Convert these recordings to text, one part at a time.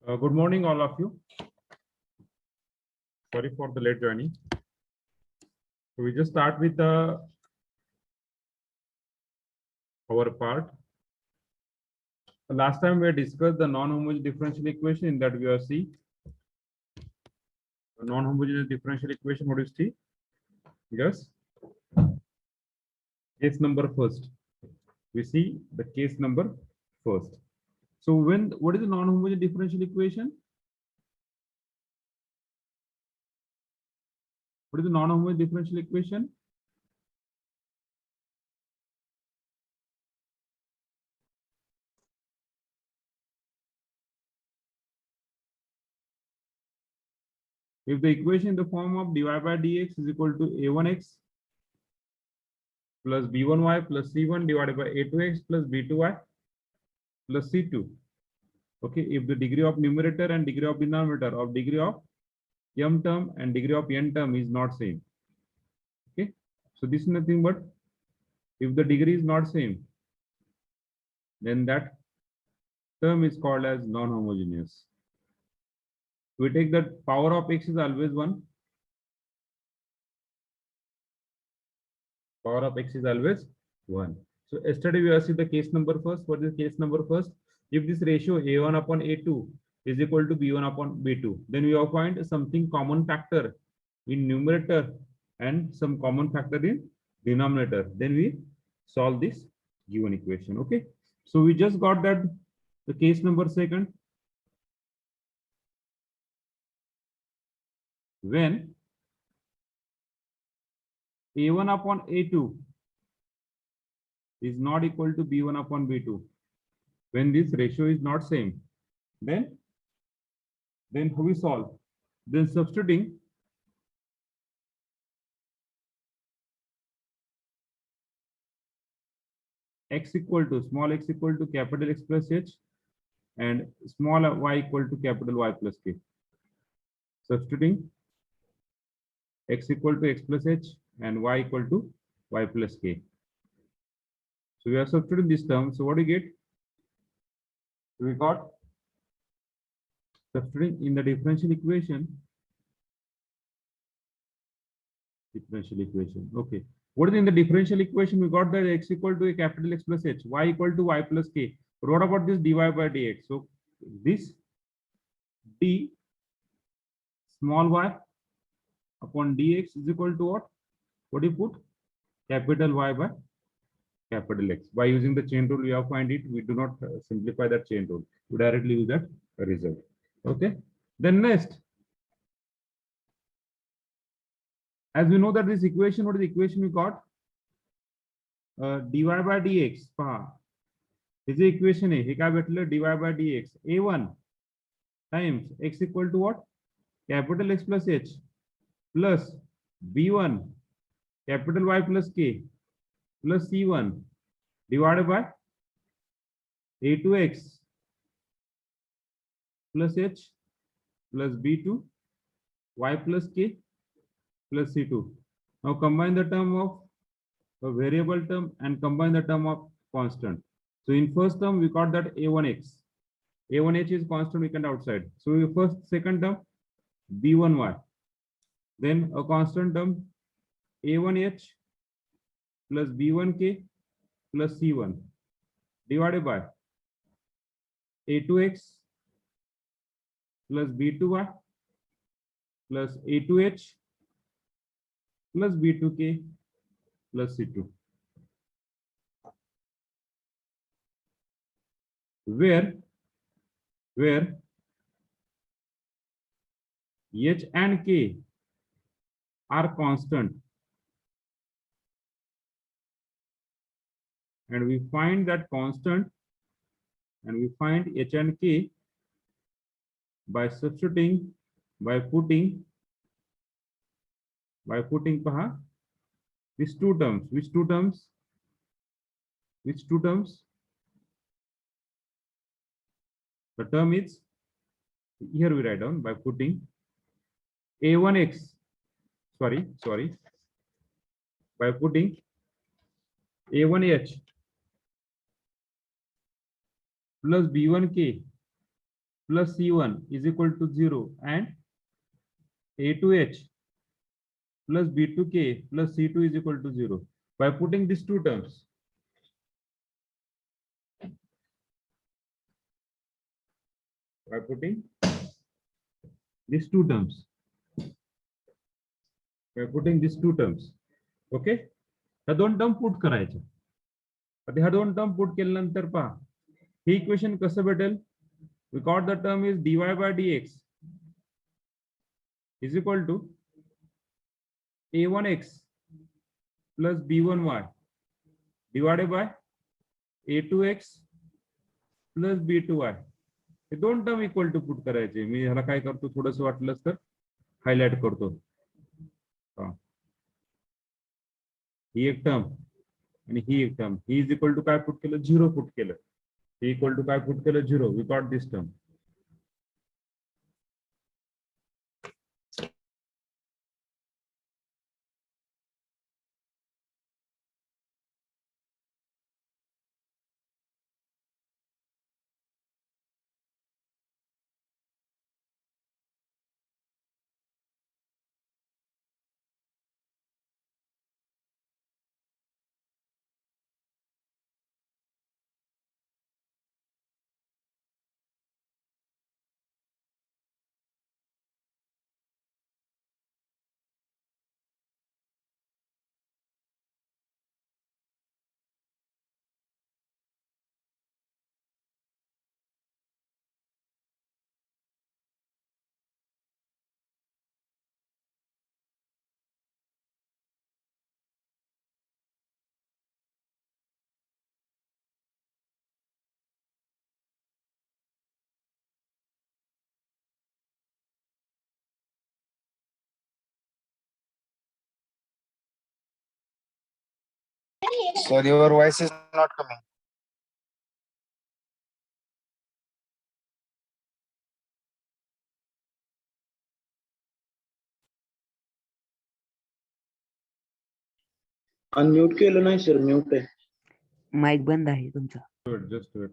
Good morning, all of you. Sorry for the late joining. So we just start with our part. Last time we discussed the non-homogeneous differential equation. In that we are see non-homogeneous differential equation. What is T? Yes. Case number first. We see the case number first. So what is the non-homogeneous differential equation? What is the non-homogeneous differential equation? If the equation in the form of dy by dx is equal to a1x plus b1y plus c1 divided by a2x plus b2y plus c2. Okay, if the degree of numerator and degree of denominator of degree of m term and degree of n term is not same. Okay, so this is nothing but if the degree is not same, then that term is called as non-homogeneous. We take that power of x is always 1. Power of x is always 1. So yesterday we have seen the case number first. What is case number first? If this ratio a1 upon a2 is equal to b1 upon b2, then we have find something common factor in numerator and some common factor in denominator. Then we solve this given equation. Okay. So we just got that the case number second. When a1 upon a2 is not equal to b1 upon b2, when this ratio is not same, then how we solve? Then substituting x equal to small x equal to capital X plus h and small y equal to capital Y plus k. Substituting x equal to x plus h and y equal to y plus k. So we are substituting this term. So what do you get? We got substituting in the differential equation. Okay. What is in the differential equation? We got that x equal to a capital X plus h, y equal to y plus k. What about this dy by dx? So this d small y upon dx is equal to what? What do you put? Capital Y by capital X. By using the chain rule, we have find it. We do not simplify that chain rule. We directly use that result. Okay. Then next, as we know that this equation, what is the equation we got? Dy by dx. Is the equation A. He dy by dx. A1 times x equal to what? Capital X plus h plus b1 capital Y plus k plus c1 divided by a2x plus h plus b2 y plus k plus c2. Now combine the term of a variable term and combine the term of constant. So in first term we got that a1x. a1h is constant, we can outside. So second term b1y. Then a constant term a1h plus b1k plus c1 divided by a2x plus b2y plus a2h plus b2k plus c2. Where h and k are constant, and we find that constant, and we find h and k by substituting, by putting these two terms. Which two terms? The term is here we write down by putting a1x, sorry, by putting a1h plus b1k plus C1 is equal to 0 and A2H plus B2K plus C2 is equal to 0. By putting these two terms, by putting these two terms, by putting these two terms, okay, ह्या दोन term put करायच्या. आता ह्या दोन term put केल्यानंतर पहा हे equation कसं भेटेल. we got the term is dy by dx is equal to a1x plus b1y divided by a2x plus b2y. हे दोन टर्म इक्वल टू पुट करायचे. मी ह्याला काय करतो, थोडंसं वाटलंच तर हायलाइट करतो. ही एक टर्म आणि ही एक टर्म, ही इज इक्वल टू काय पुट केलं, 0 पुट केलं. ही इक्वल टू काय पुट केलं, 0. We got this term. Sir, your voice is not coming. Unmute केलं नाही सर, म्यूट आहे. माईक बंद आहे तुमचा. Just wait.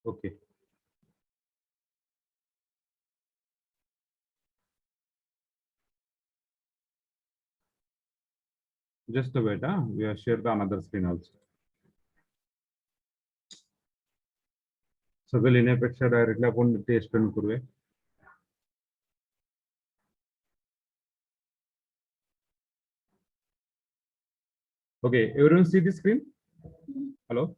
Okay. Just a wait. We have shared the another screen also. सगळं लिहिण्यापेक्षा डायरेक्टली आपण ते एक्सप्लेन करूया. Okay, everyone see the screen? Hello?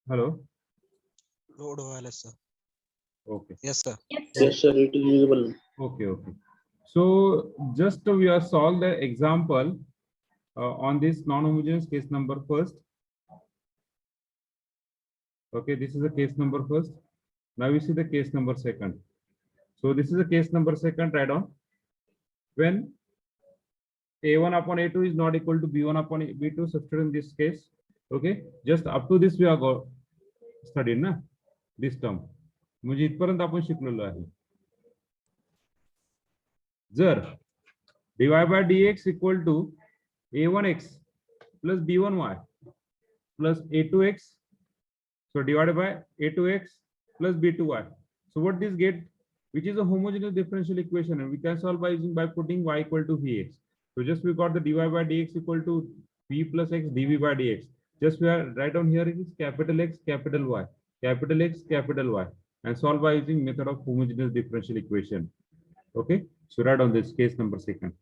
Hello? Load व्हायला sir. Okay. Yes sir. Yes sir, it is visible. Okay, okay. So just we have solved the example on this non-homogeneous case number first. Okay, this is the case number first. Now we see the case number second. So this is the case number second, right on. When a1 upon a2 is not equal to b1 upon b2, substitute in this case. Okay, just up to this we are studied na this term. म्हणजे इथपर्यंत आपण शिकलेलो आहे. जर dy by dx equal to a1x plus b1y plus a2x, so divided by a2x plus b2y. So what this get, which is a homogeneous differential equation, and we can solve by putting y equal to vx. So just we got the dy by dx equal to v plus x dv by dx. Just we are write down here is capital X, capital Y, capital X, capital Y, and solve by using method of homogeneous differential equation. Okay, so write down this case number second.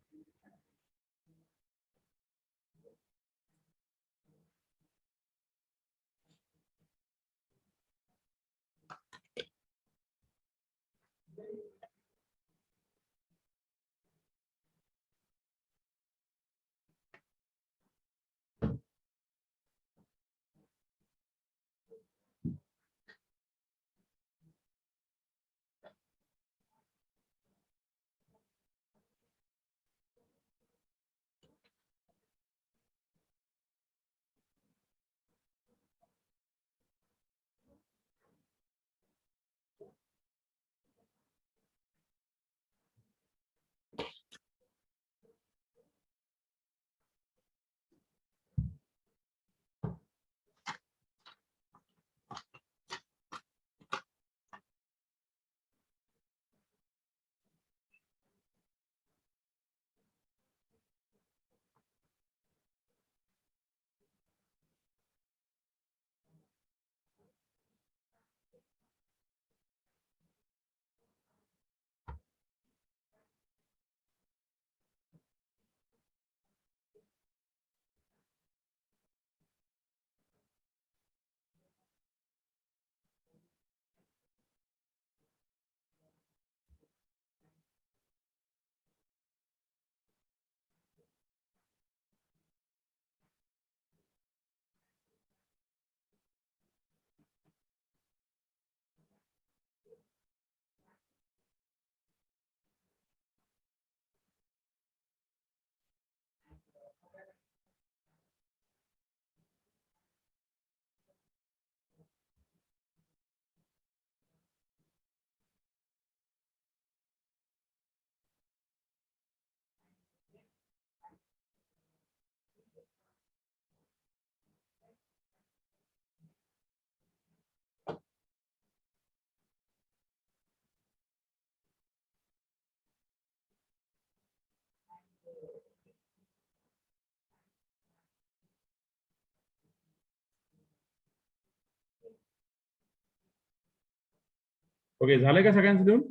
Okay, झालंय का सगळ्यांचं देऊन?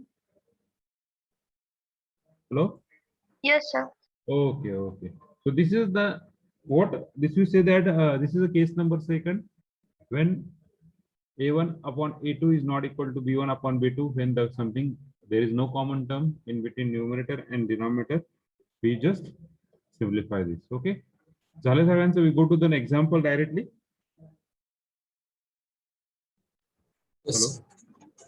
Hello. Yes, sir. Okay, okay. So this is the what this will say that this is the case number second when a1 upon a2 is not equal to b1 upon b2 when the something there is no common term in between numerator and denominator. We just simplify this. Okay. झाले सगळ्यांचं? We go to the example directly. Yes, Hello. sir.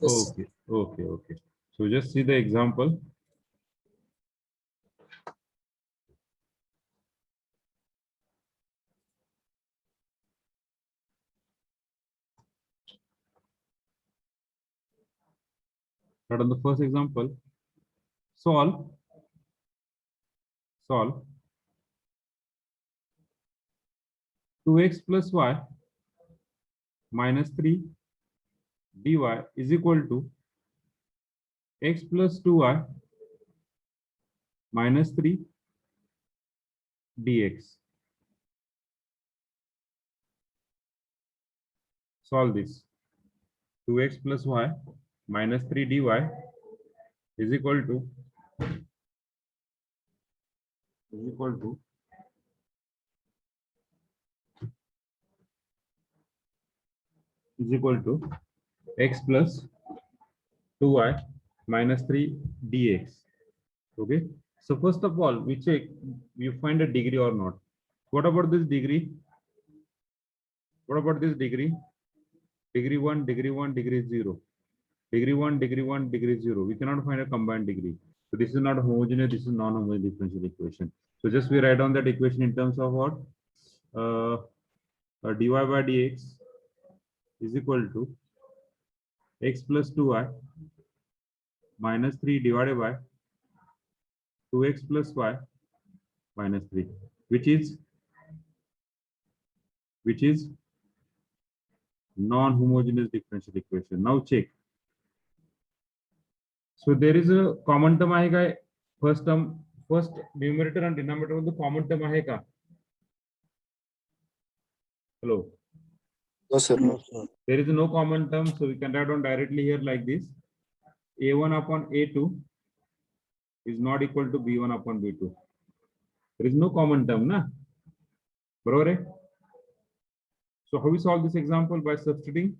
Yes, sir. Okay, okay, okay. So just see the example. Start on the first example. Solve 2x plus y minus 3 dy is equal to x plus 2y minus 3 dx. Solve this. 2x plus y minus 3 dy is equal to x plus 2y minus 3 dx. Okay. So first of all, we check you find a degree or not. What about this degree? What about this degree? Degree 1, degree 1, degree 0. Degree 1, degree 1, degree 0. We cannot find a combined degree. So this is not homogeneous, this is non-homogeneous differential equation. So just we write down that equation in terms of what? Dy by dx is equal to x plus 2y minus 3 divided by 2x plus y minus 3, which is non-homogeneous differential equation. Now check. So there is a common term आहे काय? First term, first numerator and denominator मध्ये common term आहे का? Hello. No, sir. No, sir. There is no common term, so we can write down directly here like this. A1 upon A2 is not equal to B1 upon B2. There is no common term, na? बरोबर आहे? So how we solve this example? By substituting.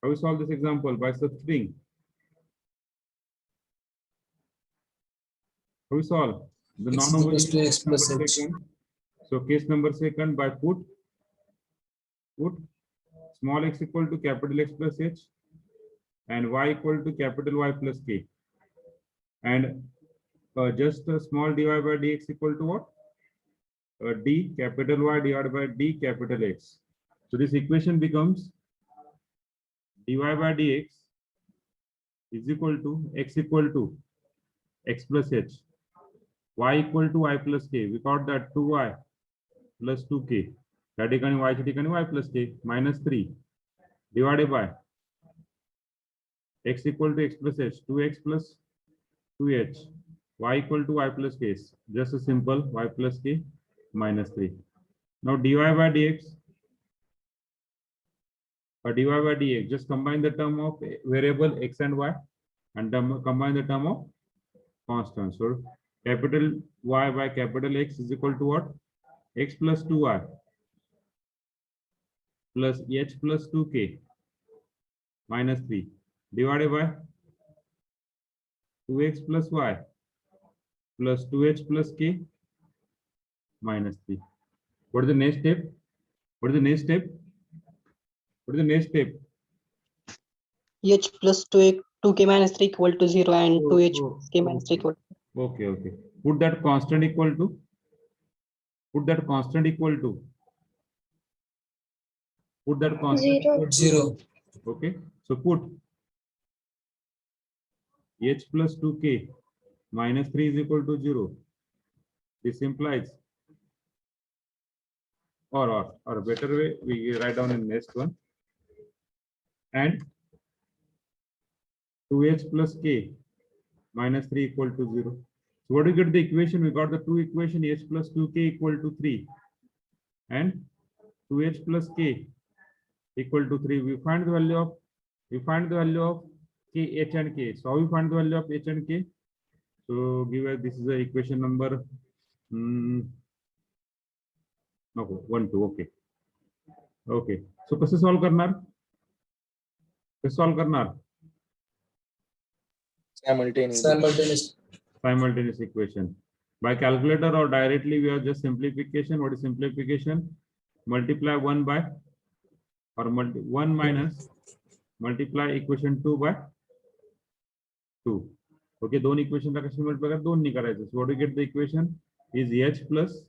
How we solve this example? By substituting. How we solve? The X is equals to non-homogeneous X plus number H. second. So case number second by put small x equal to capital X plus H and y equal to capital Y plus K. And just a small dy by dx equal to what? D capital Y divided by D capital X. So this equation becomes dy by dx is equal to x equal to x plus h, y equal to y plus k. We got that 2y plus 2k. That ठिकाणी y च्या ठिकाणी y plus k minus 3 divided by x equal to x plus h, 2x plus 2h, y equal to y plus k. Just a simple y plus k minus 3. Now dy by dx, just combine the term of variable x and y and combine the term of constant. So capital Y by capital X is equal to what? X plus 2y plus h plus 2k minus 3 divided by 2x plus y plus 2h plus k minus 3. What is the next step? What is the next step? What is the next step? h plus 2k minus 3 equal to 0 and 2h Oh, k minus 3 equal. okay, okay. Put that constant equal to. Put that constant equal to. Put that constant Zero. equal to 0. Okay, so put h plus 2k minus 3 is equal to 0. This implies, or better way, we write down in next one. And 2h plus k minus 3 equal to 0. So what do you get the equation? We got the two equation h plus 2k equal to 3 and 2h plus k equal to 3. We find the value of H and K. So how we find the value of H and K? So give us, this is the equation number okay, 1, 2. Okay. Okay. So कसं solve करणार? कसं solve करणार? Simultaneous. Simultaneous equation. By calculator or directly we are just simplification. What is simplification? Multiply 1 by or 1 minus multiply equation 2 by 2. Okay, दोन equation का कशी multiply करा? दोन नहीं करायचं. So what do you get the equation? Is H plus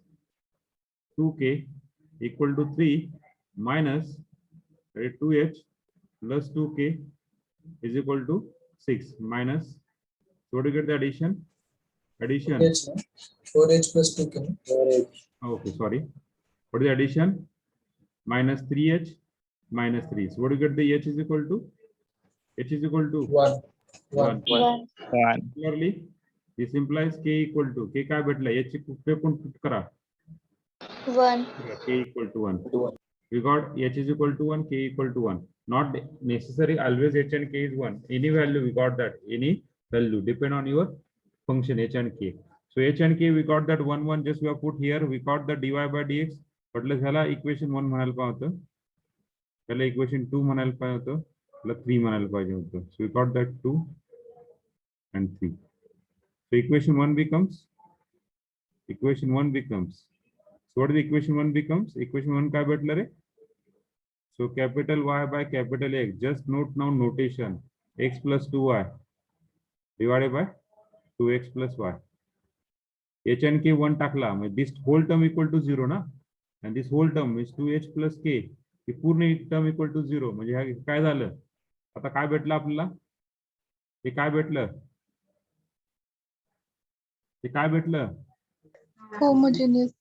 2K equal to 3 minus 2H plus 2K is equal to 6 minus. So what do you get the addition? Addition. 4H plus 2K. Okay, sorry. What is the addition? Minus 3H minus 3. So what do you get the H is equal to? H is equal to 1. 1. Clearly, this implies K equal to K काय भेटला? H पे पण put करा. 1. K equal to 1. We got H is equal to 1, K equal to 1. Not necessary always H and K is 1. Any value we got that. Any value depend on your function H and K. So H and K we got that 1 1. Just we have put here. We got the dy by dx. But let's ह्याला equation 1 म्हणायला पाहिजे होतं. ह्याला equation 2 म्हणायला पाहिजे होतं. ह्याला 3 म्हणायला पाहिजे होतं. So we got that 2 and 3. So equation 1 becomes. So what is the equation 1 becomes? Equation 1 काय भेटलं रे? So capital Y by capital X. Just note now notation. X plus 2y divided by 2x plus y. H and K 1 टाकला. This whole term equal to 0 ना? And this whole term is 2h plus k. ही पूर्ण term equal to 0. म्हणजे ह्या काय झालं? आता काय भेटलं आपल्याला? हे काय भेटलं? हे काय भेटलं? Homogeneous.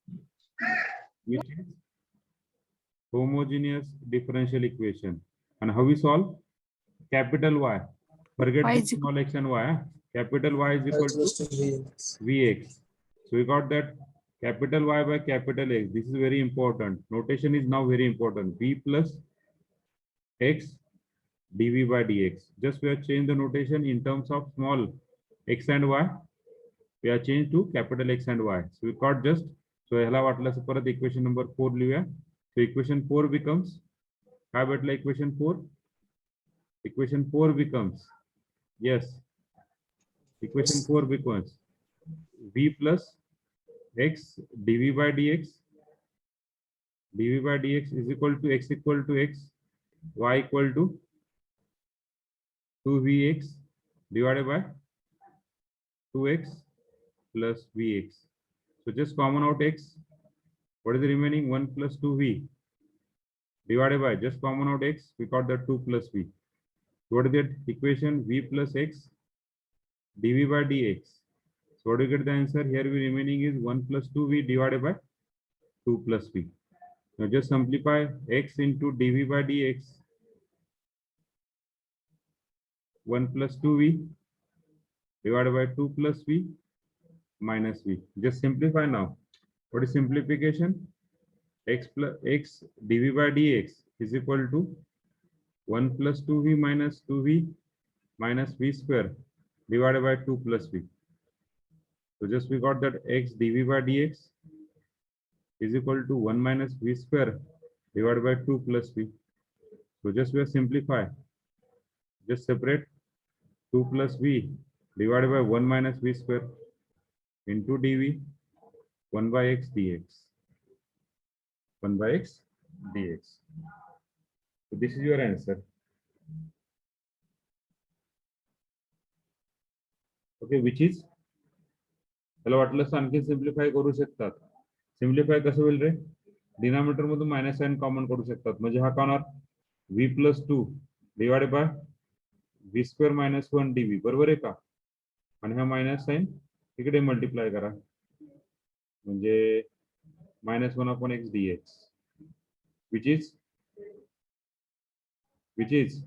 Which is homogeneous differential equation. And how we solve? Capital Y. Forget Y the is equal- small x and y. Capital Y is equal to Vx. So we got that capital Y by capital X. This is very important. Notation is now very important. V plus X dV by dx. Just we have changed the notation in terms of small x and y. We have changed to capital X and y. So we got just, so ह्याला वाटलं परत equation number 4 लिहूया. So equation 4 becomes, काय भेटलं equation 4? Equation 4 becomes, yes. Equation 4 becomes V plus X dV by dx. dV by dx is equal to x equal to x, y equal to 2vx divided by 2x plus vx. So just common out x. What is the remaining? 1 plus 2v divided by, just common out x. We got the 2 plus v. So what is that equation? V plus x dv by dx. So what do you get the answer? Here we remaining is 1 plus 2v divided by 2 plus v. Now just simplify x into dv by dx. 1 plus 2v divided by 2 plus v minus v. Just simplify now. What is simplification? X plus x dv by dx is equal to 1 plus 2v minus 2v minus v square divided by 2 plus v. So just we got that x dv by dx is equal to 1 minus v square divided by 2 plus v. So just we simplify. Just separate 2 plus v divided by 1 minus v square into dv 1 by x dx. 1 by x dx. So this is your answer. Okay, which is, त्याला वाटलं तर आणखी simplify करू शकतात. Simplify कसं होईल रे? Denominator मधून मायनस साइन कॉमन करू शकतात. म्हणजे हा काय होणार? v plus 2 divided by v square minus 1 dv. बरोबर आहे का? आणि हा मायनस साइन इकडे मल्टिप्लाय करा. म्हणजे minus 1 upon x dx. Which is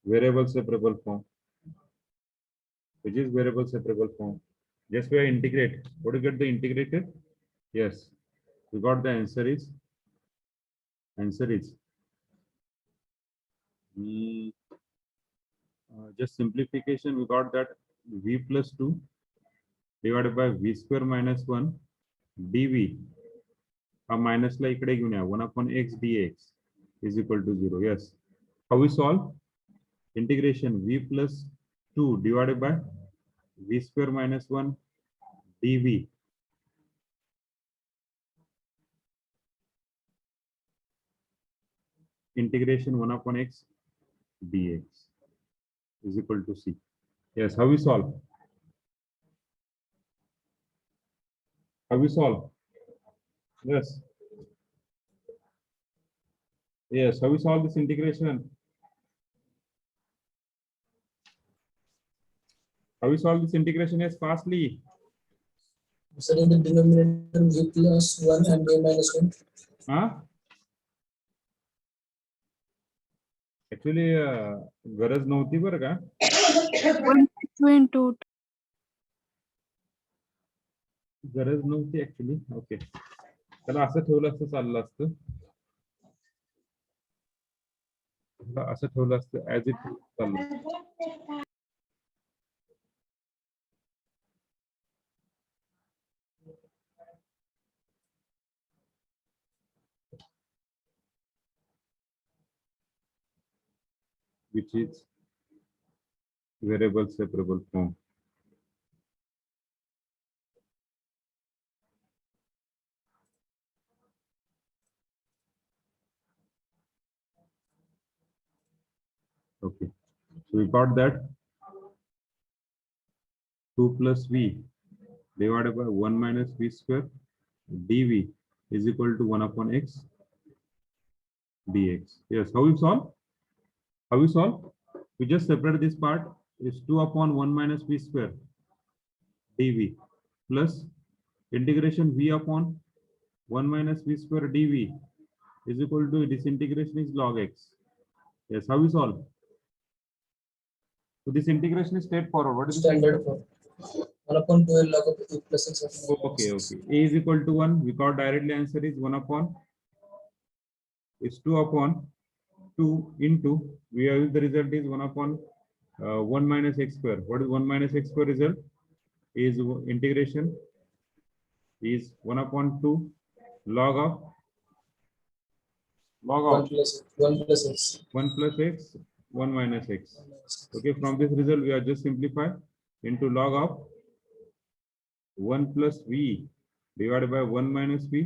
variable separable form. Which is variable separable form. Just we integrate. What do you get the integrated? Yes, we got the answer is just simplification, we got that v plus 2 divided by v square minus 1 dv हा मायनसला इकडे घेऊन या 1/x dx is equal to 0. Yes. How we solve? Integration v plus 2 divided by v square minus 1 dv integration 1/x dx is equal to c. Yes. How we solve? How we solve? Yes. Yes. How we solve this integration? How we solve this integration? Yes, fastly. Sir, in the denominator v plus 1 and a minus 1. Huh? Actually, गरज नव्हती बरं का. 2 into गरज नव्हती actually. Okay, त्याला असं ठेवलं असतं चाललं असतं. असं ठेवलं असतं ऍज इट चाललं. Which is variable separable form. Okay, so we got that 2 plus v divided by 1 minus v square dv is equal to 1/x dx. Yes, how we solve? How we solve? We just separate this part is 2/1 minus v square dv plus integration v upon 1 minus v square dv is equal to this integration is log x. Yes, how we solve? So this integration is straightforward. What is the Standard form. 1/2 log of a plus x. Okay, okay. A is equal to 1. We got directly answer is 1 upon is 2/2 into we have the result is 1/1 minus x square. What is 1 minus x square result? Is integration is 1/2 log of 1 plus x. 1 plus x 1 minus x. Okay, from this result we are just simplify into log of 1 plus v divided by 1 minus v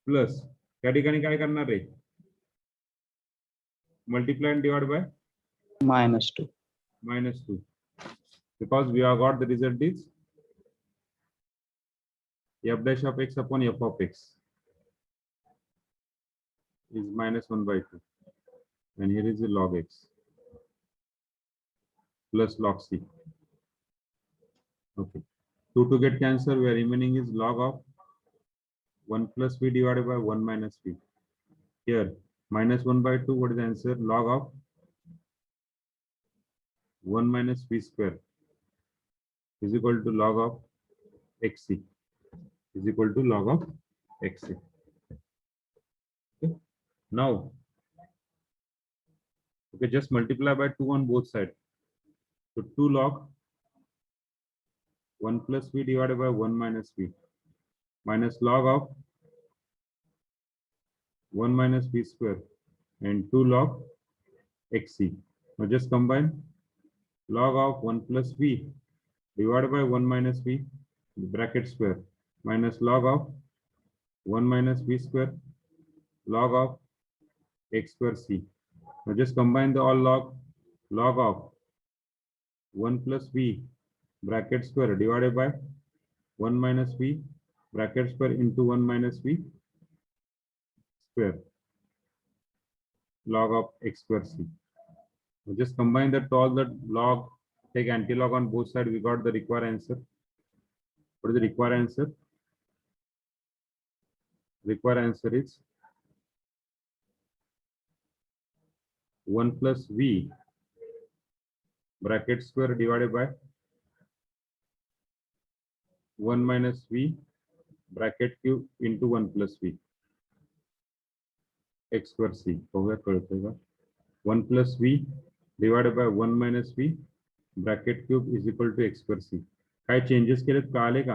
plus या ठिकाणी काय करणार आहे? Multiply and divide by -2. -2 because we have got the result is f dash of x upon f of x is -1/2 and here is the log x plus log c. Okay, 2 to get cancelled, where remaining is log of 1 plus v divided by 1 minus v. Here -1/2, what is the answer? Log of 1 minus v square is equal to log of xc is equal to log of xc. Okay. Now, okay, just multiply by 2 on both sides. So 2 log 1 plus v divided by 1 minus v minus log of 1 minus v square and 2 log xc. Now just combine log of 1 plus v divided by 1 minus v bracket square minus log of 1 minus v square log of x square c. Now just combine the all log of 1 plus v bracket square divided by 1 minus v bracket square into 1 minus v square log of x square c. Now just combine that all the log, take anti-log on both sides, we got the required answer. What is the required answer? Required answer is 1 plus v bracket square divided by 1 minus v bracket cube into 1 plus v x square c. 1 plus v divided by 1 minus b bracket cube is equal to x square c. काय changes केलेत कळाले का?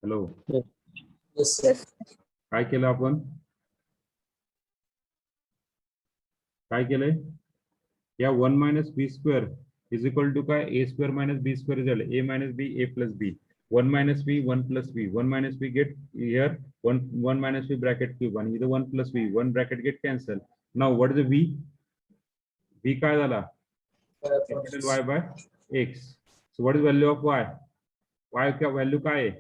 Hello, Yes, sir. काय केलं आपण? काय केलंय? या 1 minus b square is equal to काय? A square minus b square झालं. A minus b, a plus b. 1 minus b, 1 plus b. 1 minus b get here 1 minus b bracket cube and either 1 plus b, 1 bracket get cancelled. Now what is the v? V काय झाला? Capital Y by x. So what is value of y? Y का value काय आहे?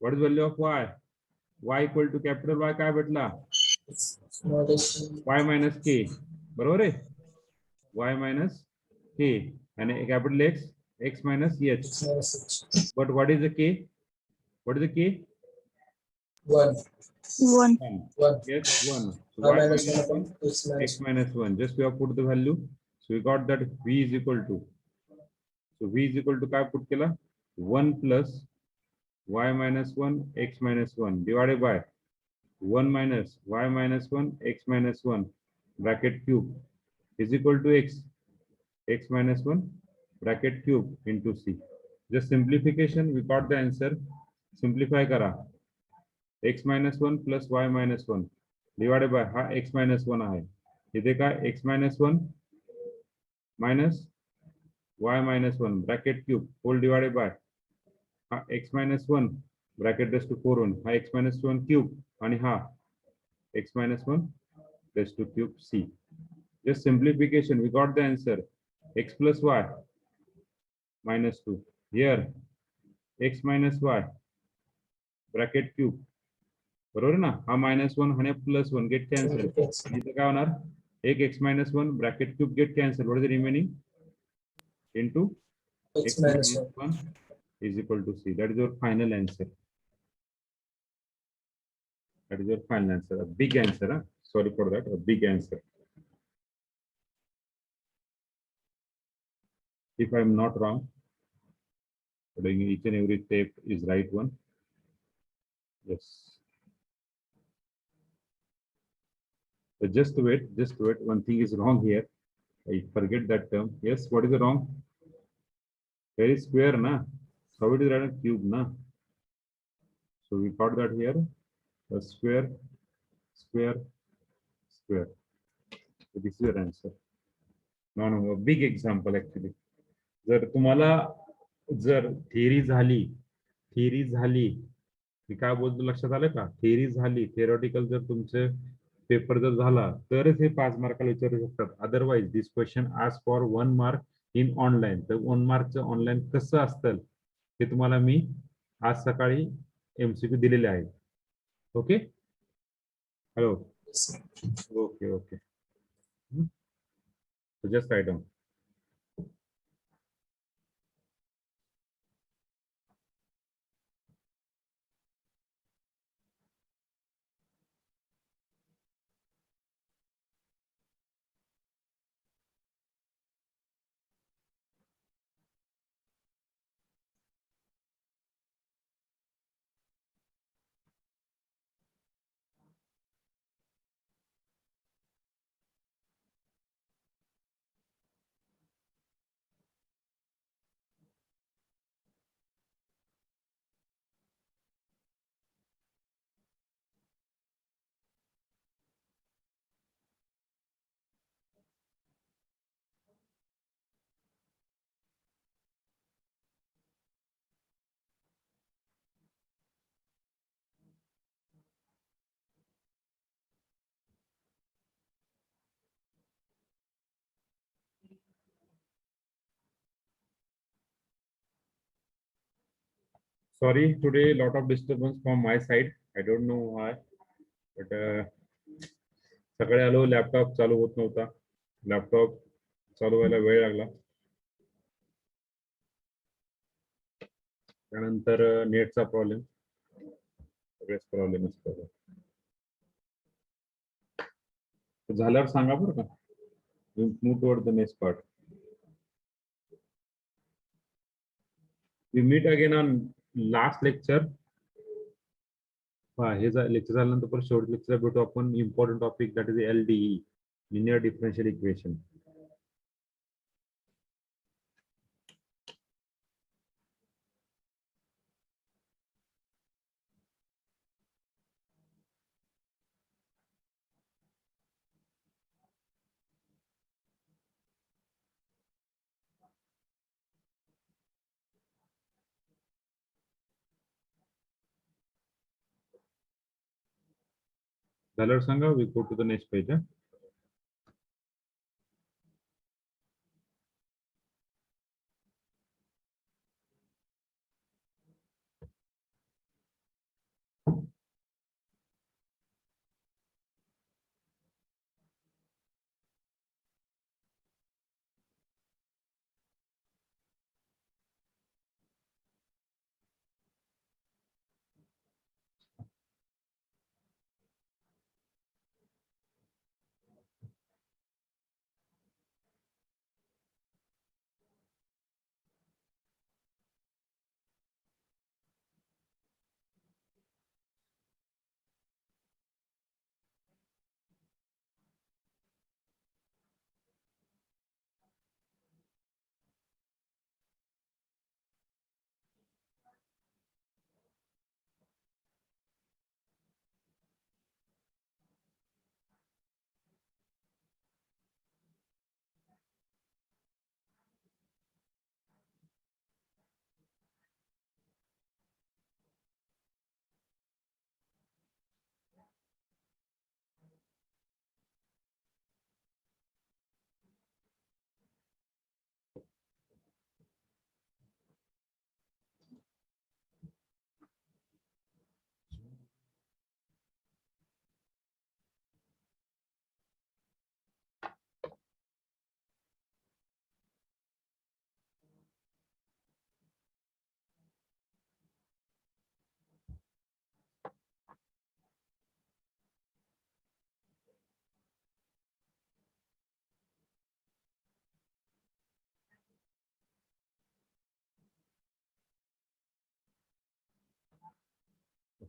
What is value of y? Y equal to capital Y काय भेटला? Small h. Y minus k. बरोबर आहे? Y minus k आणि capital X, x minus h. Minus h. But what is the k? What is the k? 1. 1. 1. Yes, 1. So Y y minus minus 1 1, upon x minus x minus 1. Just we have put the value. So we got that v is equal to. So v is equal to काय put केला? 1 plus y minus 1, x minus 1 divided by 1 minus y minus 1, x minus 1 bracket cube is equal to x. X minus 1 bracket cube into c. Just simplification, we got the answer. Simplify करा. X minus 1 plus y minus 1 divided by हा x minus 1 आहे. इथे काय? X minus 1 minus y minus 1 bracket cube whole divided by हा x minus 1 bracket raised to 4 1 हा x minus 1 cube आणि हा x minus 1 raised to cube c. Just simplification, we got the answer. X plus y minus 2. Here x minus y bracket cube बरोबर ना? हा -1 आणि +1 get cancelled. इथे काय होणार? एक x minus 1 bracket cube get cancelled. What is the remaining? Into x minus 1. 1 is equal to c. That is your final answer. That is your final answer. A big answer. Huh? Sorry for that. A big answer. If I am not wrong, doing each and every step is right one. Yes. So just wait. One thing is wrong here. I forget that term. Yes, what is the wrong? There is square, na? So it is right a cube, na? So we got that here. A square, square, square. So this is your answer. No, a big example actually. जर तुम्हाला जर theory झाली मी काय बोलतो लक्षात आलं का? Theory झाली, थिअरॉटिकल जर तुमचे पेपर जर झाला तरच हे 5 मार्काला विचारू शकतात. Otherwise this question ask for 1 mark in online. तर 1 मार्कचं ऑनलाईन कसं असतं हे तुम्हाला मी आज सकाळी MCQ दिलेले आहे. Okay, hello, okay. Just write down. Sorry, today lot of disturbance from my side. I don't know why, but सकाळी आलो, लॅपटॉप चालू होत नव्हता. लॅपटॉप चालू व्हायला वेळ लागला. त्यानंतर नेटचा प्रॉब्लेम, सगळेच प्रॉब्लेम असतो. झाल्यावर सांगा बरं का. Move toward the next part. We meet again on last lecture. हे लेक्चर झाल्यानंतर परत शेवट लेक्चर भेटू आपण. Important topic that is LDE. linear differential equation. झाल्यावर सांगा, we go to the next page.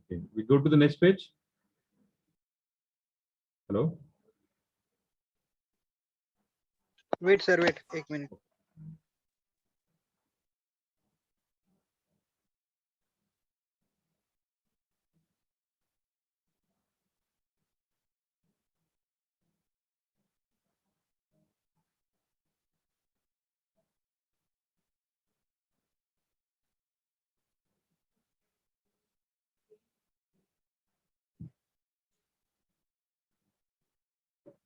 Okay, we go to the next page. Hello. Wait, sir, wait. एक minute.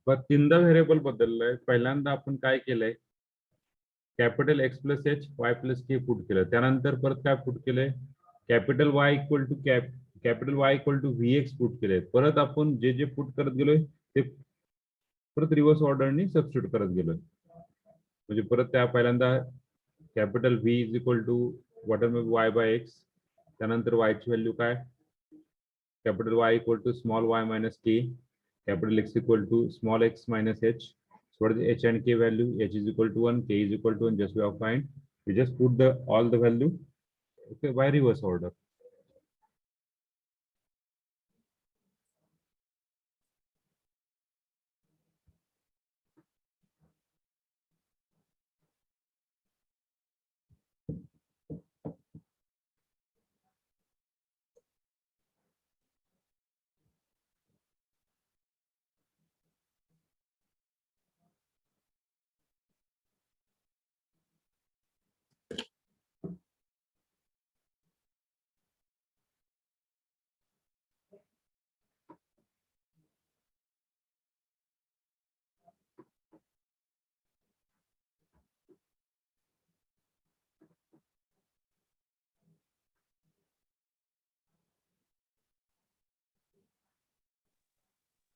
पण तीनदा व्हेरिएबल बदललंय. पहिल्यांदा आपण काय केलंय, capital X plus h y plus k put केलं. त्यानंतर परत काय पुट केलंय, capital Y equal to capital Y equal to v x put केलंय. परत आपण जे जे पुट करत गेलोय ते परत रिव्हर्स ऑर्डरनी सबस्टिट्यूट करत गेलोय. म्हणजे परत त्या पहिल्यांदा capital V is equal to water y by x, त्यानंतर वायची व्हॅल्यू काय, capital Y equal to small y minus k, capital X equal to small x minus h. So what is the h and k value? H is equal to 1, k is equal to 1. Just we have find. We just put the all the value, okay, by reverse order.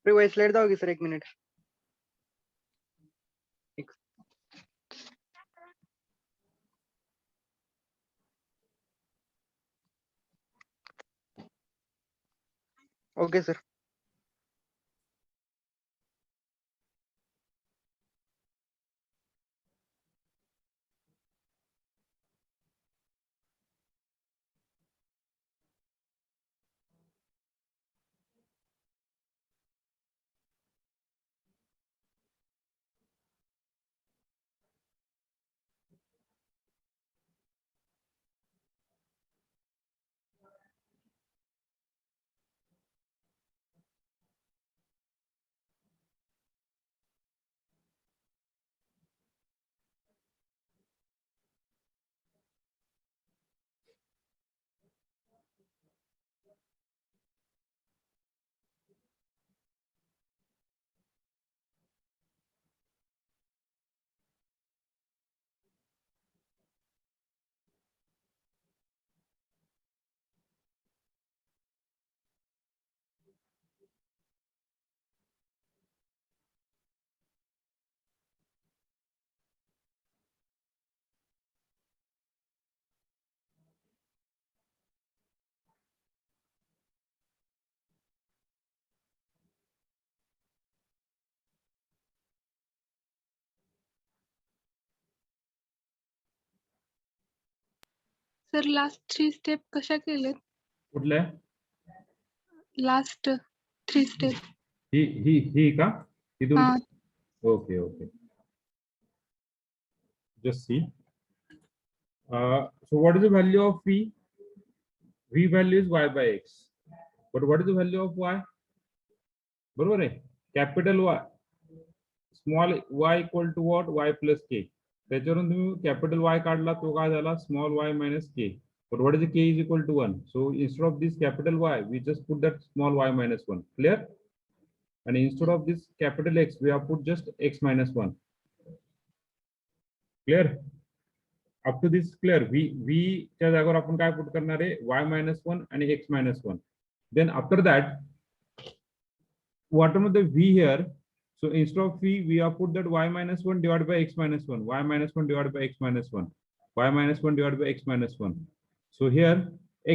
Wait, slide जाओगी sir, एक minute. Okay, sir. Sir last 3 step कशा केलेत? कुठल्या last 3 step. ही का ही हा. Okay okay just see so what is the value of v value is y by x but what is the value of y बरोबर आहे capital y small y equal to what y प्लस k त्याच्यावरून तुम्ही capital y काढला तो काय झाला small y minus k but what is the k is equal to 1 so instead of this capital y we just put that small y minus 1 clear and instead of this capital X we have put just x minus 1 clear up to this clear v च्या जागेवर आपण काय put करणार आहे y minus 1 आणि x minus 1 then after that what are the v here so instead of we have put that y minus 1 divided by x minus 1 y minus 1 divided by x minus 1 y minus 1 divided by x minus 1 so here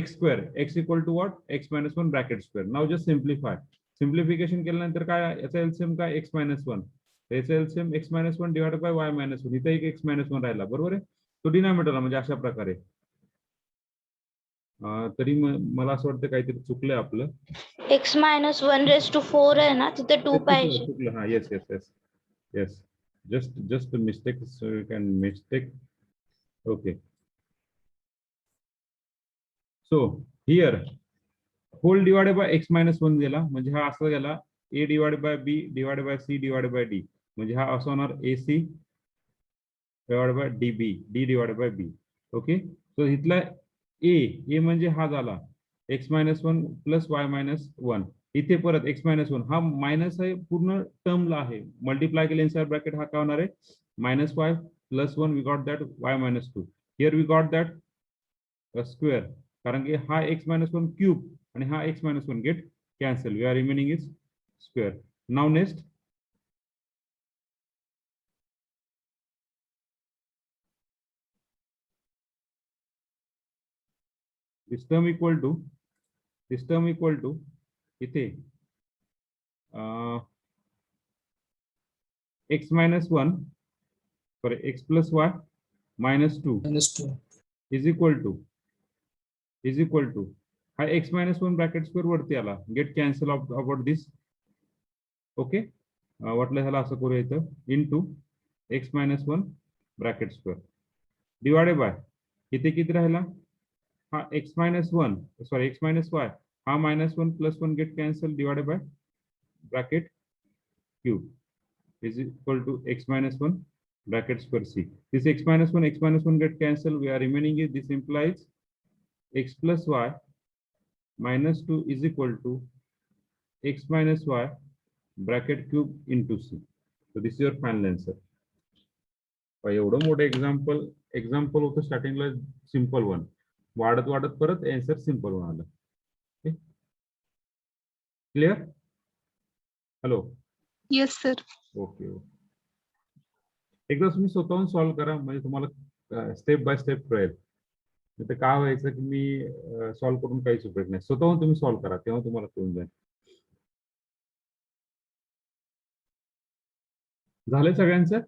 x square x equal to what x minus 1 bracket square now just simplify simplification केल्यानंतर काय याचा LCM काय x minus 1 याचा LCM x minus 1 divided by y minus 1 इथे एक x minus 1 राहिला बरोबर आहे तो डिनॉमिनेटरला म्हणजे अशा प्रकारे तरी मला असं वाटतं काहीतरी चुकलंय आपलं x minus 1 raised to 4 आहे ना तिथे 2 पाहिजे. चुकलं हा yes yes yes yes just a mistake so you can mistake okay so here whole divided by x minus 1 गेला म्हणजे हा असा गेला a divided by b divided by c divided by d म्हणजे हा असं होणार ac divided by db d divided by b okay so इथला a म्हणजे हा झाला x minus 1 plus y minus 1 इथे परत x minus 1 हा मायनस आहे पूर्ण टर्मला आहे मल्टिप्लाय केले इनसाइड ब्रॅकेट हा काय होणार आहे -5 plus 1 we got that y minus 2 here we got that square कारण की हा x minus 1 क्यूब आणि हा x minus 1 get cancel we are remaining is square now next this term equal to इथे x minus 1 sorry x plus y minus 2 -2 is equal to हा x minus 1 bracket square वरती आला get cancel about this okay वाटलं ह्याला असं करूया इथं into x minus 1 bracket square divided by इथे किती राहिला हा x minus 1 sorry x minus y हा -1 plus 1 get cancel divided by bracket cube is equal to x minus 1 bracket square c this x minus 1 get cancel we are remaining is this implies x plus y minus 2 is equal to x minus y bracket cube into c so this is your final answer एवढं मोठं example होतं स्टार्टिंगला simple one वाढत परत answer simple one आलं clear hello yes sir. Okay एकदा तुम्ही स्वतःहून सॉल्व्ह करा म्हणजे तुम्हाला स्टेप बाय स्टेप कळेल ते काय व्हायचं की मी सॉल्व्ह करून काहीच उपयोग नाही स्वतःहून तुम्ही सॉल्व्ह करा तेव्हा तुम्हाला कळून जाईल झालंय सगळ्यांचं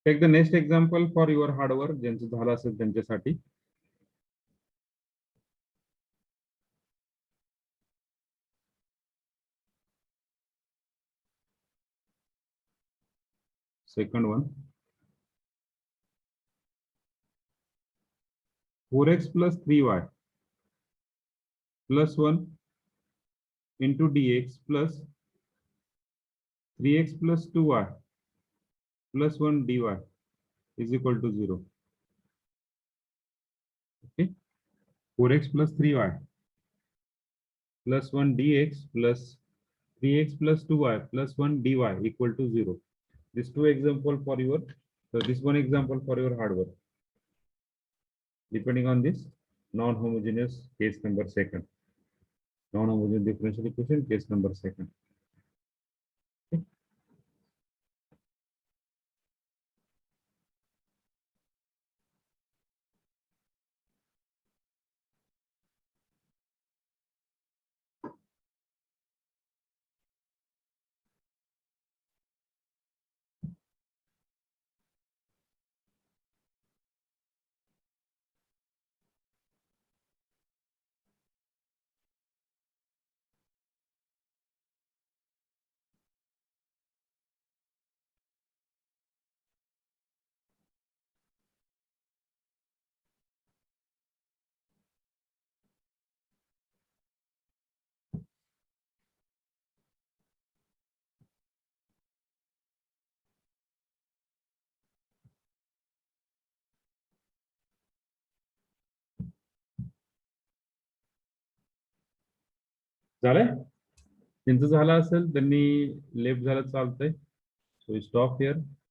take the next example for your hard work ज्यांचं झालं असेल त्यांच्यासाठी second one 4x plus 3y plus 1 into dx plus 3x plus 2y plus 1 dy is equal to 0. Okay, 4x plus 3y plus 1 dx plus 3x plus 2y plus 1 dy equal to 0. This two example for your this one example for your hard work. depending on this non-homogeneous case number second. Non-homogeneous differential equation case number second. झालंय त्यांचं झालं असेल त्यांनी left झालं चालतंय so stop here